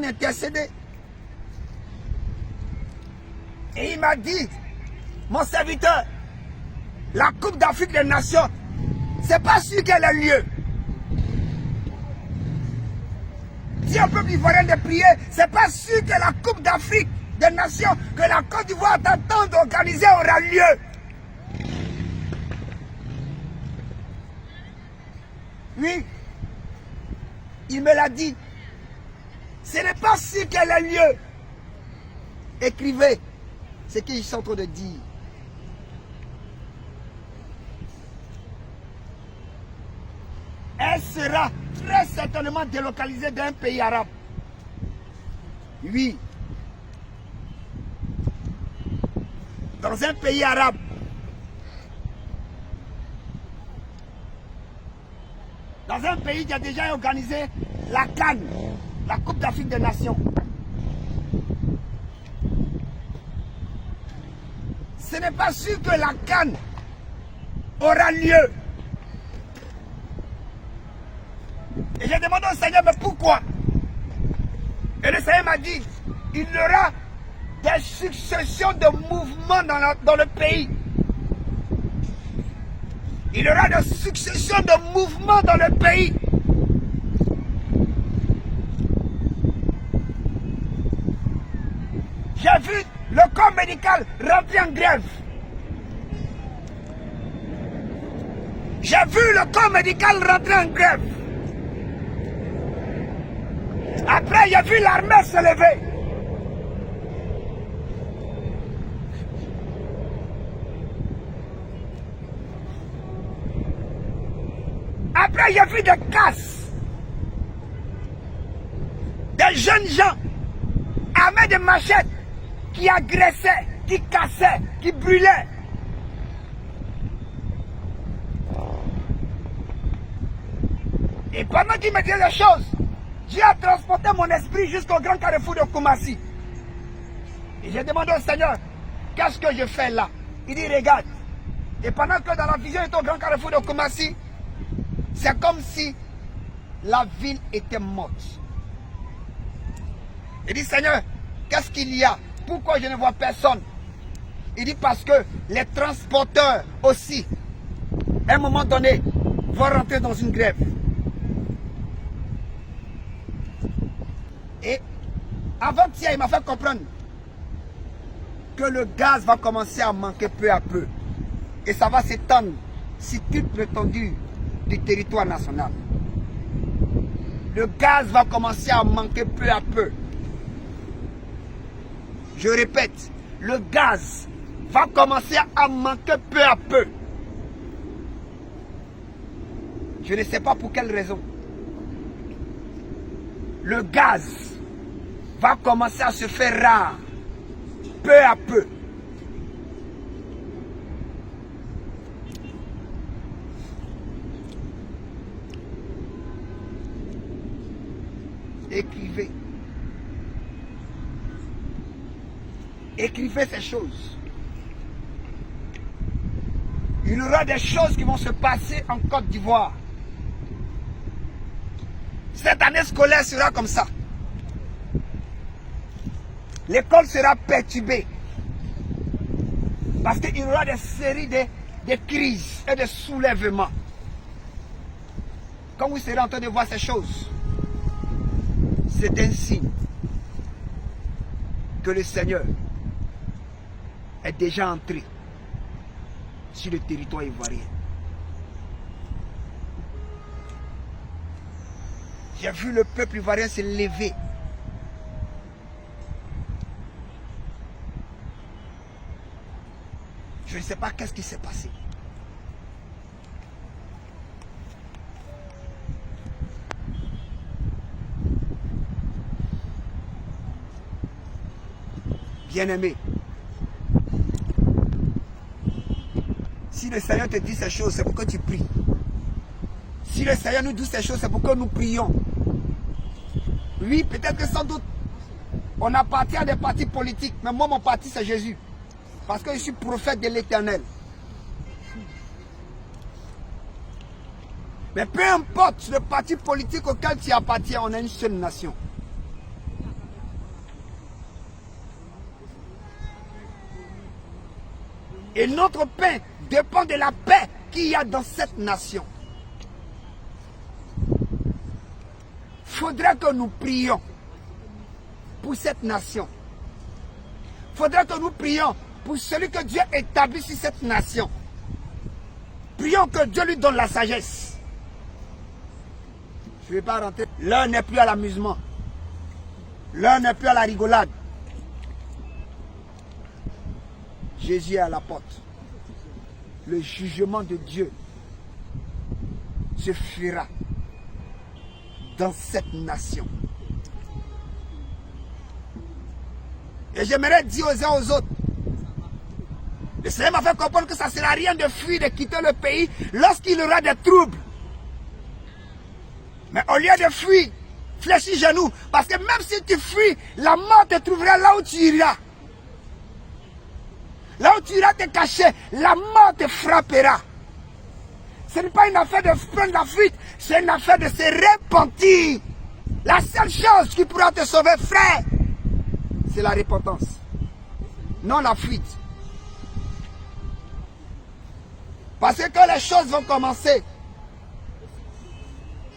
intercédé. Et il m'a dit, mon serviteur, la Coupe d'Afrique des Nations, c'est pas sûr qu'elle ait lieu. Si un peuple ivoirien de prier, c'est pas sûr que la Coupe d'Afrique des Nations, que la Côte d'Ivoire t'attend d'organiser aura lieu. Oui, il me l'a dit. Ce n'est pas sûr qu'elle ait lieu. Écrivez ce qu'ils sont en train de dire. Elle sera très certainement délocalisée d'un pays arabe. Oui. Dans un pays arabe. Dans un pays qui a déjà organisé la CAN, la Coupe d'Afrique des Nations. Ce n'est pas sûr que la CAN aura lieu. Et j'ai demandé au Seigneur, mais pourquoi? Et le Seigneur m'a dit, il y aura des successions de mouvements dans le pays. Il y aura des successions de mouvements dans le pays. J'ai vu le corps médical rentrer en grève. J'ai vu le corps médical rentrer en grève. Après, j'ai vu l'armée se lever. Après, j'ai vu des casses. Des jeunes gens armés de machettes qui agressaient, qui cassaient, qui brûlaient. Et pendant qu'ils me disaient les choses, Dieu a transporté mon esprit jusqu'au grand carrefour de Koumassi. Et j'ai demandé au Seigneur, qu'est-ce que je fais là? Il dit, regarde. Et pendant que dans la vision était au grand carrefour de Koumassi, c'est comme si la ville était morte. Il dit, Seigneur, qu'est-ce qu'il y a? Pourquoi je ne vois personne? Il dit, parce que les transporteurs aussi, à un moment donné, vont rentrer dans une grève. Et avant-hier, il m'a fait comprendre que le gaz va commencer à manquer peu à peu. Et ça va s'étendre sur toute l'étendue du territoire national. Le gaz va commencer à manquer peu à peu. Je répète, le gaz va commencer à manquer peu à peu. Je ne sais pas pour quelle raison. Le gaz va commencer à se faire rare, peu à peu. Écrivez. Écrivez ces choses. Il y aura des choses qui vont se passer en Côte d'Ivoire. Cette année scolaire sera comme ça. L'école sera perturbée. Parce qu'il y aura des séries de crises et de soulèvements. Quand vous serez en train de voir ces choses, c'est un signe que le Seigneur est déjà entré sur le territoire ivoirien. J'ai vu le peuple ivoirien se lever. Je ne sais pas qu'est-ce qui s'est passé. Bien-aimé, si le Seigneur te dit ces choses, c'est pour que tu pries. Si le Seigneur nous dit ces choses, c'est pour que nous prions. Oui, peut-être que sans doute, on appartient à des partis politiques, mais moi, mon parti, c'est Jésus. Parce que je suis prophète de l'Éternel. Mais peu importe le parti politique auquel tu appartiens, on est une seule nation. Et notre pain dépend de la paix qu'il y a dans cette nation. Il faudrait que nous prions pour cette nation. Il faudrait que nous prions pour celui que Dieu établit sur cette nation. Prions que Dieu lui donne la sagesse. Je ne vais pas rentrer. L'heure n'est plus à l'amusement. L'heure n'est plus à la rigolade. Jésus est à la porte. Le jugement de Dieu se fera dans cette nation. Et j'aimerais dire aux uns aux autres, le Seigneur m'a fait comprendre que ça ne sert à rien de fuir, de quitter le pays lorsqu'il y aura des troubles. Mais au lieu de fuir, fléchis genoux. Parce que même si tu fuis, la mort te trouvera là où tu iras. Là où tu iras te cacher, la mort te frappera. Ce n'est pas une affaire de prendre la fuite, c'est une affaire de se repentir. La seule chose qui pourra te sauver, frère, c'est la repentance. Non la fuite. Parce que quand les choses vont commencer,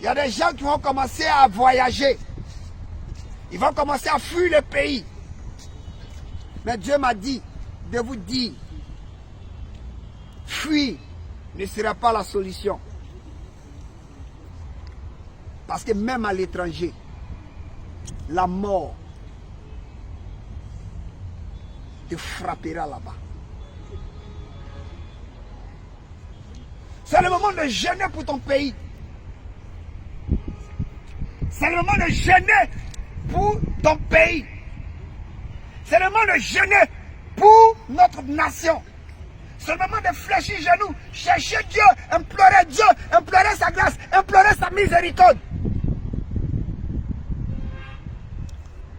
il y a des gens qui vont commencer à voyager. Ils vont commencer à fuir le pays. Mais Dieu m'a dit de vous dire, fuir ne sera pas la solution. Parce que même à l'étranger, la mort te frappera là-bas. C'est le moment de jeûner pour ton pays. C'est le moment de jeûner pour ton pays. C'est le moment de jeûner pour notre nation. C'est le moment de fléchir genoux, chercher Dieu, implorer sa grâce, implorer sa miséricorde.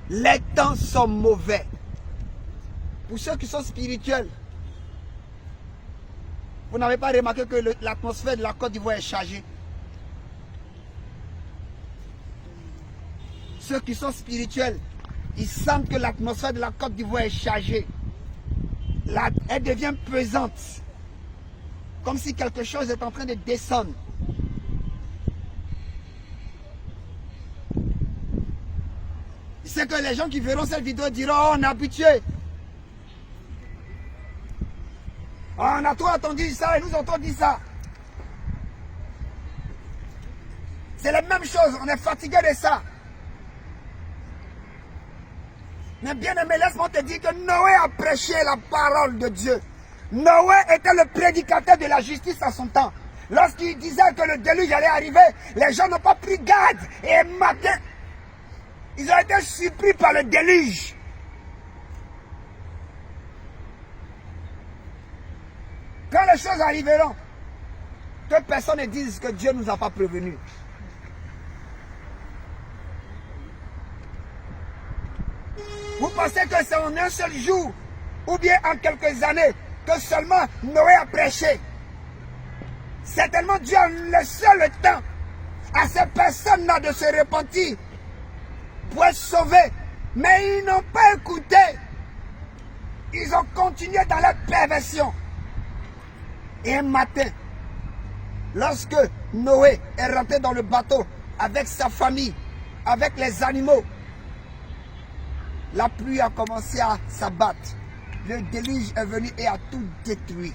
Les temps sont mauvais. Pour ceux qui sont spirituels, vous n'avez pas remarqué que l'atmosphère de la Côte d'Ivoire est chargée? Ceux qui sont spirituels, ils sentent que l'atmosphère de la Côte d'Ivoire est chargée. Elle devient pesante. Comme si quelque chose est en train de descendre. C'est que les gens qui verront cette vidéo diront, oh, on est habitué. On a trop entendu ça et nous avons dit ça. C'est la même chose, on est fatigué de ça. Mais bien aimé, laisse-moi te dire que Noé a prêché la parole de Dieu. Noé était le prédicateur de la justice à son temps. Lorsqu'il disait que le déluge allait arriver, les gens n'ont pas pris garde. Et matin, ils ont été surpris par le déluge. Quand les choses arriveront, que personne ne dise que Dieu ne nous a pas prévenus. Vous pensez que c'est en un seul jour, ou bien en quelques années, que seulement Noé a prêché? Certainement Dieu a laissé le temps à ces personnes-là de se repentir pour être sauvés. Mais ils n'ont pas écouté. Ils ont continué dans leur perversion. Et un matin, lorsque Noé est rentré dans le bateau avec sa famille, avec les animaux, la pluie a commencé à s'abattre. Le déluge est venu et a tout détruit.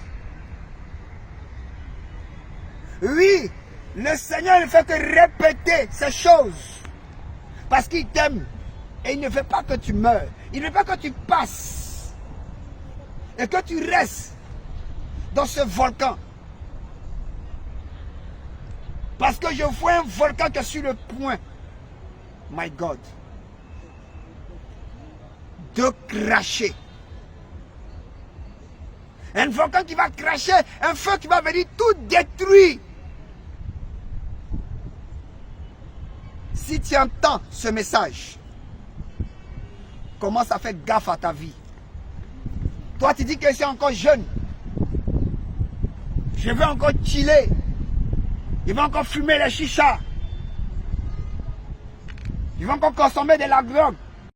Oui, le Seigneur ne fait que répéter ces choses. Parce qu'il t'aime. Et il ne veut pas que tu meurs. Il ne veut pas que tu passes. Et que tu restes dans ce volcan. Parce que je vois un volcan qui est sur le point, my God, de cracher. Un volcan qui va cracher, un feu qui va venir tout détruire. Si tu entends ce message, commence à faire gaffe à ta vie. Toi, tu dis que je suis encore jeune. Je veux encore chiller. Je veux encore fumer les chichas. Je veux encore consommer de la drogue.